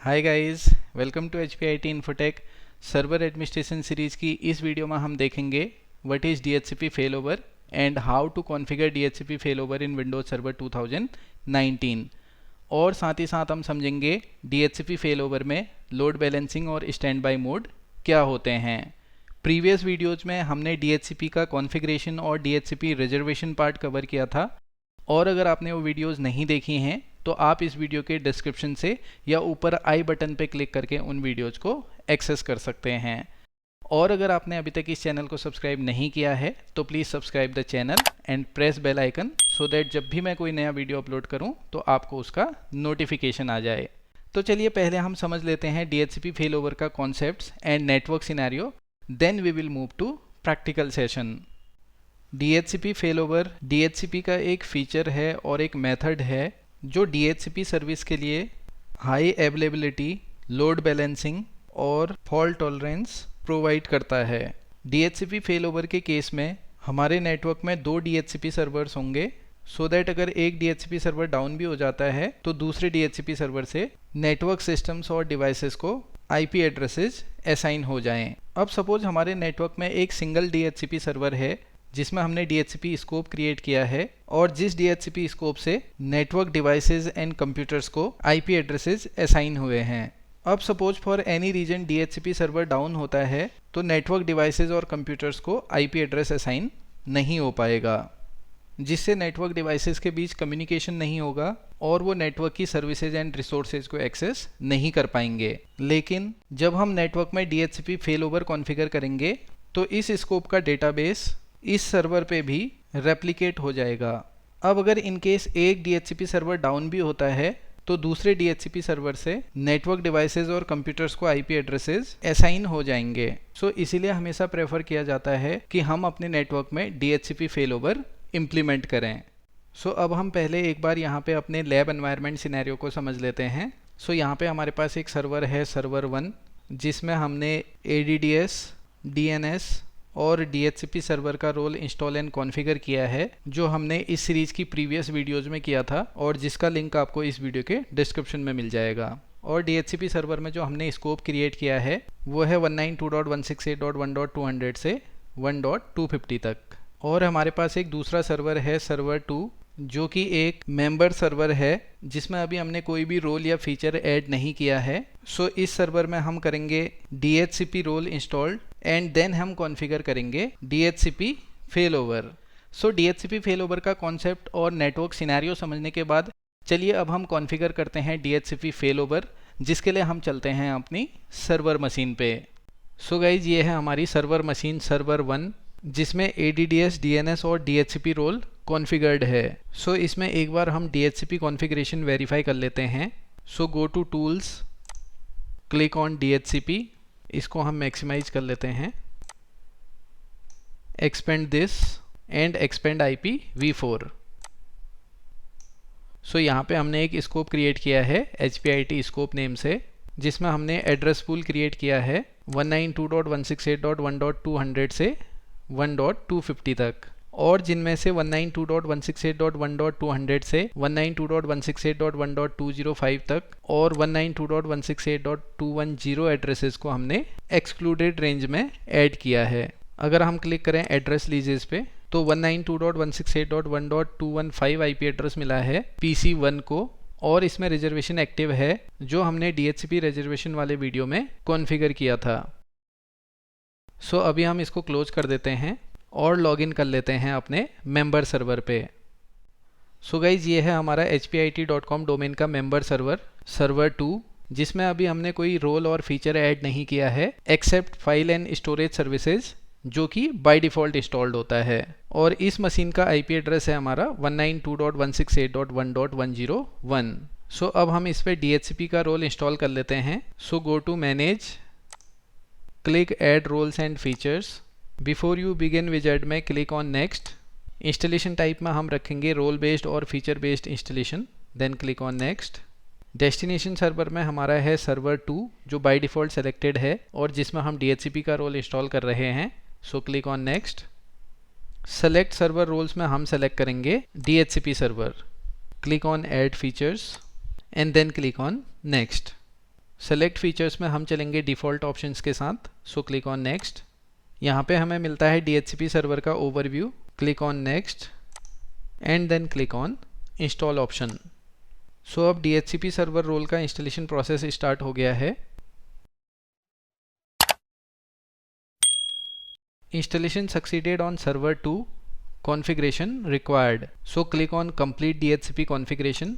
Hi guys, welcome to HPIT Infotech. Server administration series की इस video में हम देखेंगे what is DHCP failover and how to configure DHCP failover in Windows server 2019। और साथ ही साथ हम समझेंगे DHCP फेलोवर में लोड बैलेंसिंग और स्टैंड बाय मोड क्या होते हैं। प्रीवियस वीडियोज में हमने DHCP का कॉन्फ़िगरेशन और DHCP रिजर्वेशन पार्ट कवर किया था, और अगर आपने वो वीडियोस नहीं देखी हैं तो आप इस वीडियो के डिस्क्रिप्शन से या ऊपर आई बटन पे क्लिक करके उन वीडियोस को एक्सेस कर सकते हैं। और अगर आपने अभी तक इस चैनल को सब्सक्राइब नहीं किया है तो please subscribe the channel and press bell icon so that जब भी मैं कोई नया वीडियो अपलोड करूं तो आपको उसका नोटिफिकेशन आ जाए। तो चलिए पहले हम समझ लेते हैं DHCP फेलोवर का concepts and network scenario, then we will move to practical session. DHCP failover DHCP का एक फीचर है और एक मेथड है जो DHCP सर्विस के लिए हाई अवेलेबिलिटी, लोड बैलेंसिंग और फॉल्ट टॉलरेंस प्रोवाइड करता है। DHCP फेलोवर के केस में हमारे नेटवर्क में 2 DHCP सर्वर्स होंगे, सो दैट अगर एक DHCP सर्वर डाउन भी हो जाता है तो दूसरे DHCP सर्वर से नेटवर्क सिस्टम्स और डिवाइसेस को IP एड्रेसेस असाइन हो जाएं। अब सपोज हमारे नेटवर्क में एक सिंगल DHCP सर्वर है जिसमें हमने DHCP स्कोप क्रिएट किया है, और जिस DHCP स्कोप से नेटवर्क डिवाइसेस एंड कंप्यूटर्स को IP एड्रेसेस असाइन हुए हैं। अब suppose for any reason DHCP server down होता है तो नेटवर्क डिवाइसेस और कंप्यूटर्स को IP एड्रेस असाइन नहीं हो पाएगा, जिससे नेटवर्क डिवाइसेस के बीच कम्युनिकेशन नहीं होगा और वो नेटवर्क की सर्विसेज एंड रिसोर्सेज को एक्सेस नहीं कर पाएंगे। लेकिन जब हम नेटवर्क में DHCP फेलोवर कॉन्फ़िगर करेंगे तो इस स्कोप का डेटाबेस इस सर्वर पे भी रेप्लिकेट हो जाएगा। अब अगर इनकेस एक DHCP सर्वर डाउन भी होता है तो दूसरे DHCP सर्वर से नेटवर्क डिवाइसेस और कंप्यूटर्स को IP एड्रेसेस असाइन हो जाएंगे। सो इसीलिए हमेशा प्रेफर किया जाता है कि हम अपने नेटवर्क में DHCP फेलोवर इम्प्लीमेंट करें। सो अब हम पहले एक बार यहाँ पे अपने लैब एनवायरनमेंट सिनेरियो को समझ लेते हैं। सो यहाँ पे हमारे पास एक सर्वर है, सर्वर 1, जिसमें हमने ADDS, DNS और DHCP सर्वर का रोल इंस्टॉल एंड कॉन्फ़िगर किया है, जो हमने इस सीरीज़ की प्रीवियस वीडियोज़ में किया था और जिसका लिंक आपको इस वीडियो के डिस्क्रिप्शन में मिल जाएगा। और DHCP सर्वर में जो हमने स्कोप क्रिएट किया है वो है 192.168.1.200 से 1.250 तक। और हमारे पास एक दूसरा सर्वर है, सर्वर 2, जो कि एक मेंबर सर्वर है जिसमें अभी हमने कोई भी रोल या फीचर ऐड नहीं किया है। सो इस सर्वर में हम करेंगे DHCP role installed and then हम कॉन्फ़िगर करेंगे DHCP failover. So DHCP failover का कॉन्सेप्ट और नेटवर्क सिनेरियो समझने के बाद चलिए अब हम कॉन्फ़िगर करते हैं DHCP फेलोवर, जिसके लिए हम चलते हैं अपनी सर्वर मशीन पे। सो गाइज, ये है हमारी सर्वर मशीन सर्वर 1, जिसमें ADDS, DNS और DHCP रोल कॉन्फ़िगर्ड है। सो इसमें एक बार हम DHCP कॉन्फ़िगरेशन वेरीफाई कर लेते हैं। So go to tools, click on DHCP, इसको हम मैक्सिमाइज कर लेते हैं, expand this and expand IPv4। So यहाँ पे हमने एक स्कोप क्रिएट किया है HPIT स्कोप नेम से, जिसमें हमने एड्रेस पूल क्रिएट किया है 192.168.1.200 से 1.250 तक, और जिनमें से 192.168.1.200 से 192.168.1.205 तक और 192.168.210 एड्रेसेस को हमने एक्सक्लूडेड रेंज में ऐड किया है। अगर हम क्लिक करें एड्रेस लीजेस पे तो 192.168.1.215 IP एड्रेस मिला है PC1 को, और इसमें रिजर्वेशन एक्टिव है जो हमने DHCP रिजर्वेशन वाले वीडियो में कॉन्फ़िगर किया था। सो अभी हम इसको क्लोज कर देते हैं और लॉगिन कर लेते हैं अपने मेंबर सर्वर पे। सो गाइज, ये है हमारा hpit.com डोमेन का मेंबर सर्वर, सर्वर 2, जिसमें अभी हमने कोई रोल और फीचर ऐड नहीं किया है except file and storage services, जो कि बाय डिफ़ॉल्ट इंस्टॉल्ड होता है। और इस मशीन का IP एड्रेस है हमारा 192.168.1.101। सो अब हम इस पे DHCP का रोल इंस्टॉल कर लेते हैं। So go to manage, click add roles and features, before you begin wizard में click on next. Installation type में हम रखेंगे रोल बेस्ड और feature based installation, then click on next. Destination server में हमारा है सर्वर 2, जो बाय डिफ़ॉल्ट सेलेक्टेड है और जिसमें हम DHCP का रोल इंस्टॉल कर रहे हैं। So click on next. Select server roles में हम सेलेक्ट करेंगे DHCP server, click on add features and then click on next. Select features में हम चलेंगे डिफ़ॉल्ट ऑप्शंस के साथ, सो क्लिक ऑन नेक्स्ट। यहाँ पे हमें मिलता है DHCP सर्वर का overview, click on next and then click on install option. So अब DHCP सर्वर रोल का इंस्टॉलेशन प्रोसेस स्टार्ट हो गया है। Installation succeeded on server 2, configuration required, so click on complete DHCP configuration.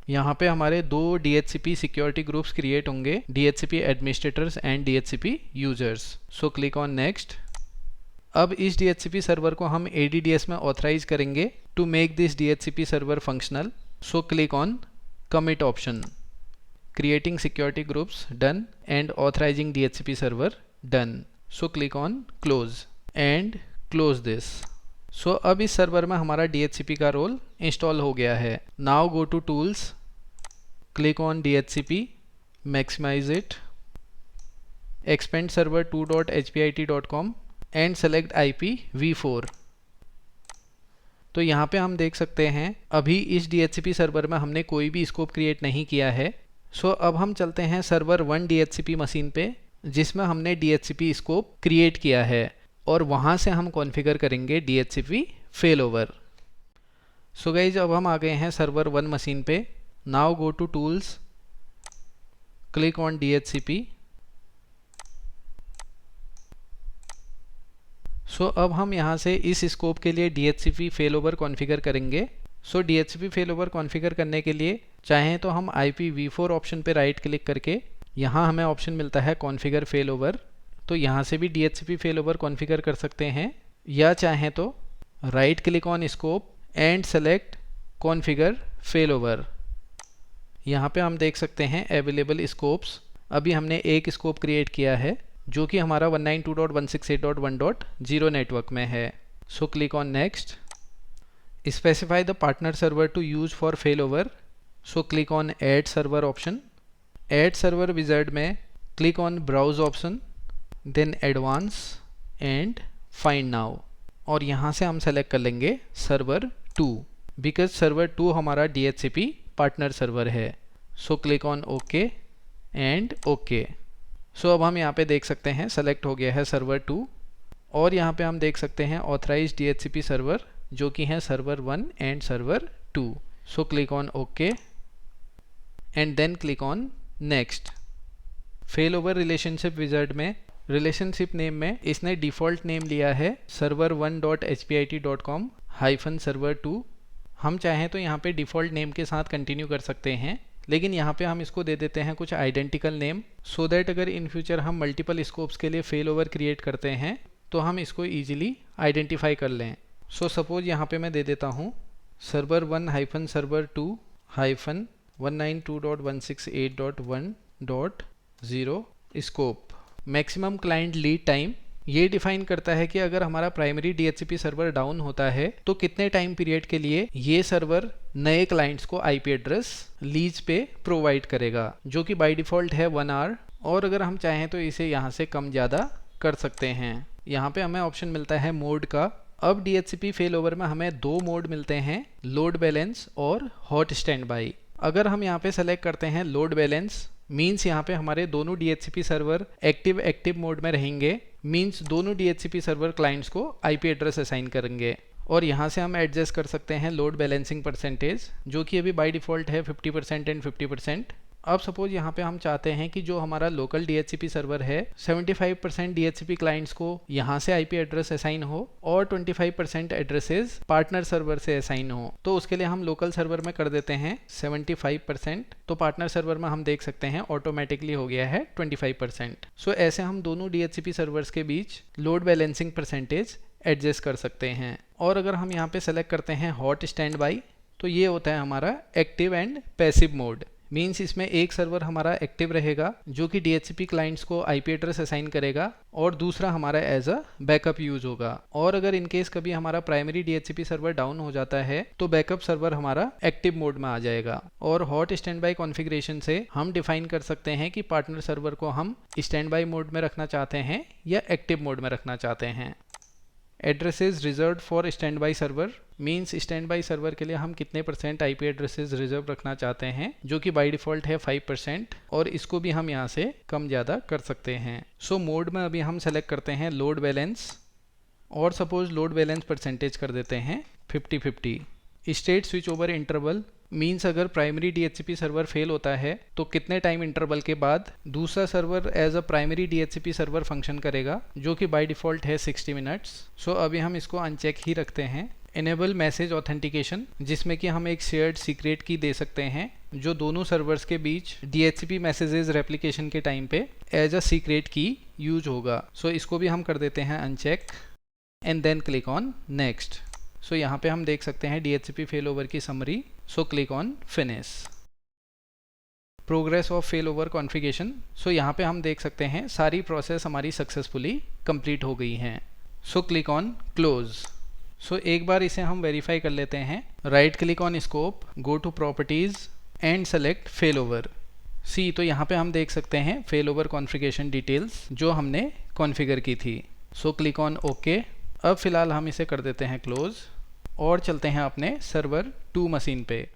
यहाँ पे हमारे दो DHCP सिक्योरिटी ग्रुप्स क्रिएट होंगे, DHCP administrators and DHCP users, so click on next. अब इस DHCP सर्वर को हम ADDS में ऑथराइज करेंगे to make this DHCP server functional, so click on commit option. Creating security groups done and authorizing DHCP server done, so click on close and close this. So अब इस server में हमारा DHCP का role install हो गया है। Now go to tools, click on DHCP, maximise it, expand server 2.hpit.com and select IPv4। तो यहाँ पे हम देख सकते हैं अभी इस DHCP सर्वर में हमने कोई भी स्कोप क्रिएट नहीं किया है। सो अब हम चलते हैं सर्वर 1 DHCP मशीन पे जिसमें हमने DHCP स्कोप क्रिएट किया है और वहाँ से हम कॉन्फ़िगर करेंगे DHCP फेलओवर। सो गाइज अब हम आ गए हैं सर्वर 1 मशीन पे। Now go to tools, click on DHCP। So अब हम यहाँ से इस स्कोप के लिए DHCP फेलओवर कॉन्फ़िगर करेंगे। सो DHCP फेलओवर कॉन्फ़िगर करने के लिए चाहें तो हम IPv4 ऑप्शन पे राइट क्लिक करके यहाँ हमें ऑप्शन मिलता है कॉन्फ़िगर फेलओवर, तो यहाँ से भी DHCP फेलओवर कॉन्फ़िगर कर सकते हैं, या चाहें तो right click on scope and select configure failover. यहाँ पे हम देख सकते हैं अवेलेबल स्कोप्स। अभी हमने एक स्कोप क्रिएट किया है जो कि हमारा 192.168.1.0 नेटवर्क में है, so click on next. Specify the partner server to use for failover, so click on add server option. Add server wizard में click on browse option, then advance and find now, और यहाँ से हम select कर लेंगे server 2 because server 2 हमारा DHCP partner server है, so click on okay and okay. So अब हम यहाँ पे देख सकते हैं सेलेक्ट हो गया है सर्वर 2 और यहाँ पे हम देख सकते हैं ऑथराइज DHCP सर्वर जो कि है server 1 and server 2, so click on okay and then click on next. Fail over relationship wizard में रिलेशनशिप नेम में इसने डिफ़ॉल्ट नेम लिया है server1.hpit.com -server2। हम चाहें तो यहाँ पे डिफ़ॉल्ट नेम के साथ कंटिन्यू कर सकते हैं, लेकिन यहाँ पे हम इसको दे देते हैं कुछ आइडेंटिकल नेम सो दैट अगर इन फ्यूचर हम मल्टीपल स्कोप्स के लिए फेल ओवर क्रिएट करते हैं तो हम इसको ईजिली आइडेंटिफाई कर लें। सो सपोज यहाँ पे मैं दे देता हूँ server1-server2 192.168.1.0 scope. Maximum client lead time ये डिफाइन करता है कि अगर हमारा प्राइमरी DHCP सर्वर डाउन होता है तो कितने टाइम पीरियड के लिए ये सर्वर नए क्लाइंट्स को IP एड्रेस लीज पे प्रोवाइड करेगा, जो कि बाय डिफ़ॉल्ट है 1 आवर, और अगर हम चाहें तो इसे यहाँ से कम ज़्यादा कर सकते हैं। यहाँ पे हमें ऑप्शन मिलता है मोड का। अब DHCP फेल ओवर में हमें दो मोड मिलते हैं, लोड बैलेंस और हॉट स्टैंड बाई। अगर हम यहाँ पे सेलेक्ट करते हैं लोड बैलेंस मीन्स यहाँ पे हमारे दोनों DHCP सर्वर एक्टिव मोड में रहेंगे, मीन्स दोनों DHCP सर्वर क्लाइंट्स को IP एड्रेस असाइन करेंगे। और यहाँ से हम एडजस्ट कर सकते हैं लोड बैलेंसिंग परसेंटेज जो कि अभी बाय डिफ़ॉल्ट है 50% एंड 50%। अब सपोज यहाँ पे हम चाहते हैं कि जो हमारा लोकल DHCP सर्वर है 75% DHCP क्लाइंट्स को यहाँ से IP एड्रेस असाइन हो और 25% एड्रेसेस पार्टनर सर्वर से असाइन हो, तो उसके लिए हम लोकल सर्वर में कर देते हैं 75%, तो पार्टनर सर्वर में हम देख सकते हैं ऑटोमेटिकली हो गया है 25%। सो ऐसे हम दोनों DHCP सर्वर्स के बीच लोड बैलेंसिंग परसेंटेज एडजस्ट कर सकते हैं। और अगर हम यहाँ पे सेलेक्ट करते हैं हॉट स्टैंड बाई तो ये होता है हमारा active and passive mode, means इसमें एक सर्वर हमारा एक्टिव रहेगा जो कि DHCP क्लाइंट्स को IP एड्रेस असाइन करेगा और दूसरा हमारा एज अ बैकअप यूज होगा। और अगर इनकेस कभी हमारा प्राइमरी DHCP सर्वर डाउन हो जाता है तो बैकअप सर्वर हमारा एक्टिव मोड में आ जाएगा। और हॉट स्टैंड बाई कॉन्फ़िगरेशन से हम डिफाइन कर सकते हैं कि पार्टनर सर्वर को हम स्टैंड बाई मोड में रखना चाहते हैं या एक्टिव मोड में रखना चाहते हैं। Addresses reserve for stand by server means stand by server के लिए हम कितने % IP एड्रेसेस रिजर्व रखना चाहते हैं, जो कि बाय डिफ़ॉल्ट है 5%, और इसको भी हम यहाँ से कम ज़्यादा कर सकते हैं। सो मोड में अभी हम सेलेक्ट करते हैं लोड बैलेंस, और सपोज लोड बैलेंस परसेंटेज कर देते हैं 50-50। State switch over interval means अगर प्राइमरी DHCP सर्वर फेल होता है तो कितने टाइम इंटरवल के बाद दूसरा server as a primary DHCP server function करेगा, जो कि बाय डिफ़ॉल्ट है 60 मिनट्स। सो अभी हम इसको अनचेक ही रखते हैं। इनेबल मैसेज ऑथेंटिकेशन, जिसमें कि हम एक शेयर्ड सीक्रेट की दे सकते हैं जो दोनों सर्वर्स के बीच DHCP मैसेजेस रेप्लिकेशन के टाइम पे as a secret key use होगा। सो इसको भी हम कर देते हैं uncheck and then click on next. So यहाँ पे हम देख सकते हैं DHCP फेल ओवर की summary. So click on finish. Progress of fail over configuration. So यहाँ पे हम देख सकते हैं सारी प्रोसेस हमारी सक्सेसफुली कंप्लीट हो गई हैं। So click on close. So एक बार इसे हम वेरीफाई कर लेते हैं। Right click on scope, go to properties and select fail over. See, तो यहाँ पे हम देख सकते हैं फेल ओवर कॉन्फ़िगरेशन डिटेल्स जो हमने कॉन्फ़िगर की थी। सो क्लिक ऑन ओके। अब फिलहाल हम इसे कर देते हैं क्लोज और चलते हैं अपने सर्वर 2 मशीन पे।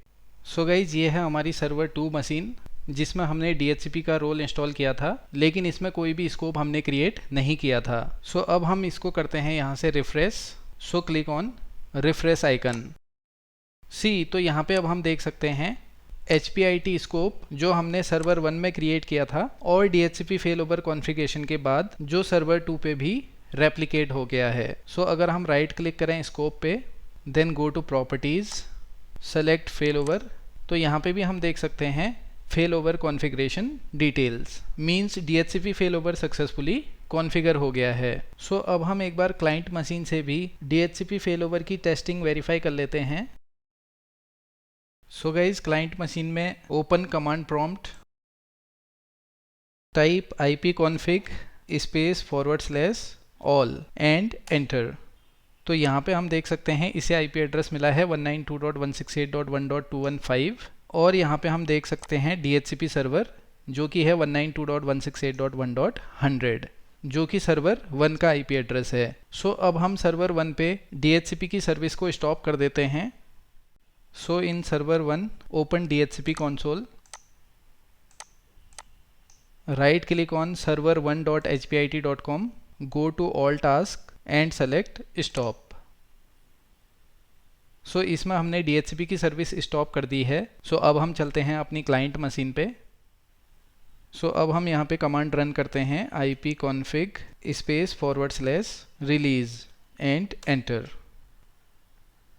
सो गाइज, ये है हमारी सर्वर 2 मशीन जिसमें हमने DHCP का रोल इंस्टॉल किया था, लेकिन इसमें कोई भी स्कोप हमने क्रिएट नहीं किया था। सो अब हम इसको करते हैं यहाँ से refresh. So click on refresh icon. See, तो यहाँ पे अब हम देख सकते हैं HPIT स्कोप जो हमने सर्वर 1 में क्रिएट किया था और DHCP फेल ओवर कॉन्फ़िगरेशन के बाद जो सर्वर 2 पे भी रेप्लिकेट हो गया है। सो अगर हम राइट क्लिक करें स्कोप पे, then go to properties, select fail over, तो यहाँ पे भी हम देख सकते हैं fail over configuration details means DHCP fail over successfully configure हो गया है। सो अब हम एक बार क्लाइंट मशीन से भी DHCP फेल ओवर की टेस्टिंग वेरीफाई कर लेते हैं। सो गाइज, क्लाइंट मशीन में open command prompt, type ipconfig /all and enter. तो यहाँ पे हम देख सकते हैं इसे IP एड्रेस मिला है 192.168.1.215 और यहाँ पे हम देख सकते हैं DHCP सर्वर जो कि है 192.168.1.100 जो कि सर्वर 1 का IP एड्रेस है। सो अब हम सर्वर 1 पे DHCP की सर्विस को स्टॉप कर देते हैं। So in server 1 open DHCP console, right click on server1.hpit.com, go to all task and select stop. So इसमें हमने DHCP की सर्विस स्टॉप कर दी है। सो अब हम चलते हैं अपनी क्लाइंट मशीन पे। सो अब हम यहाँ पे कमांड रन करते हैं ipconfig /release एंड एंटर।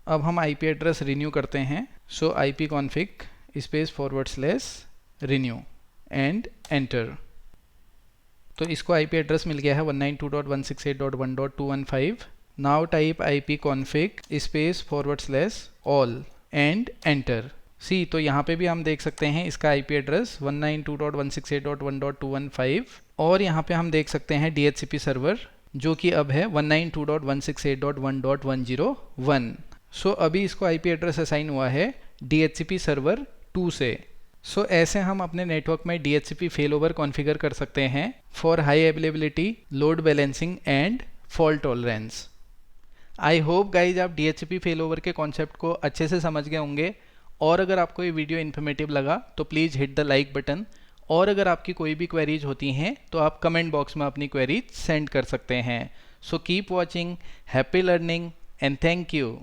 अब हम IP एड्रेस रिन्यू करते हैं। So ipconfig /renew and enter. तो इसको IP एड्रेस मिल गया है 192.168.1.215। Now type ipconfig /all and enter. See, तो यहाँ पे भी हम देख सकते हैं इसका IP एड्रेस 192.168.1.215 और यहाँ पे हम देख सकते हैं DHCP सर्वर जो कि अब है 192.168.1.101। सो अभी इसको IP एड्रेस असाइन हुआ है DHCP सर्वर 2 से। सो ऐसे हम अपने नेटवर्क में DHCP फेल ओवर कॉन्फ़िगर कर सकते हैं for high availability, load balancing and fault tolerance. I hope guys आप DHCP फेल ओवर के कॉन्सेप्ट को अच्छे से समझ गए होंगे और अगर आपको ये वीडियो इन्फॉर्मेटिव लगा तो please hit the like button और अगर आपकी कोई भी क्वेरीज होती हैं तो आप कमेंट बॉक्स में अपनी क्वेरीज सेंड कर सकते हैं। So keep watching, happy learning and thank you.